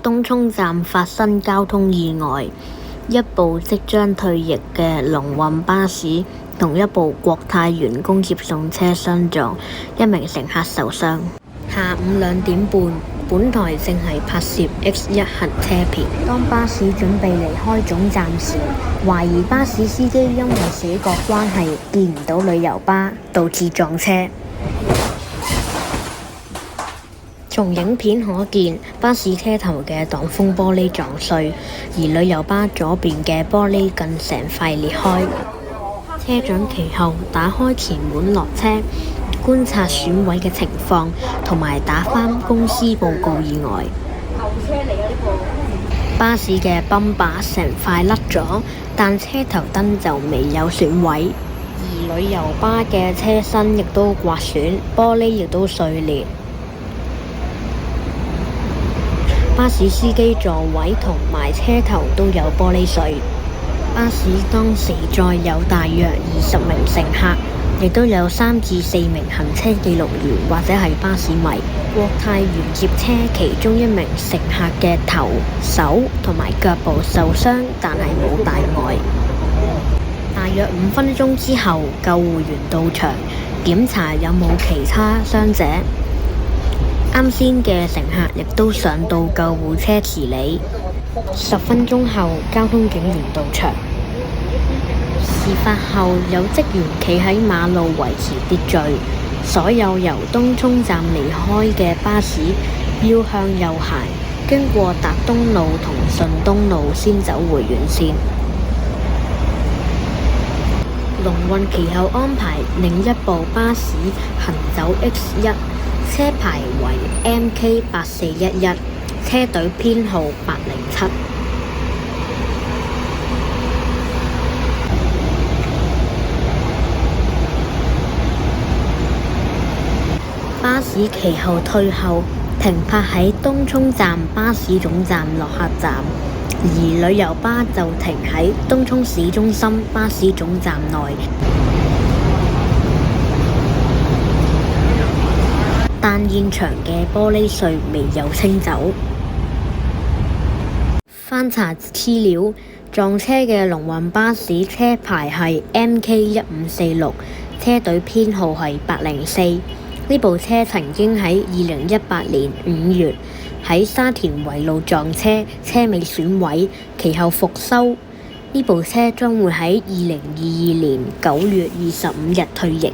東涌站發生交通意外，一部即將退役嘅龍運巴士同一部國泰員工接送車相撞，一名乘客受傷。下午2點半，本台正係拍攝 X1 行車片。當巴士準備離開總站時，懷疑巴士司機因為視覺關係見唔到旅遊巴，導致撞車。從影片可見，巴士車頭嘅擋風玻璃撞碎，而旅遊巴左邊嘅玻璃更成塊裂開。車長其後打開前門落車，觀察損毀嘅情況，同埋打返公司報告意外。巴士嘅泵把成塊甩咗，但車頭燈就未有損毀，而旅遊巴嘅車身亦都刮損，玻璃亦都碎裂。巴士司機座位同埋車頭都有玻璃碎。巴士當時載有大約20名乘客，亦都有3至4名行車記錄員或者係巴士迷。國泰員接車其中一名乘客嘅頭、手同埋腳部受傷，但係冇大礙。大約5分鐘之後，救護員到場檢查有冇其他傷者。啱先嘅乘客亦都上到救護車治理。10分鐘後，交通警員到場。事發後，有職員企喺馬路維持秩序。所有由東涌站離開嘅巴士要向右行，經過達東路同順東路先走回原線。龍運其後安排另一部巴士行走 X1， 車牌為 MK8411， 車隊編號807。巴士其後退後，停泊喺東涌站巴士總站落客站，而旅遊巴就停喺東涌市中心巴士總站內。但現場嘅玻璃碎未有清走。翻查資料，撞車嘅龍運巴士車牌係 MK1546， 車隊編號係804。呢部車曾經喺2018年5月喺沙田圍路撞車，車尾損毀，其後復修。呢部車將會喺2022年9月25日退役。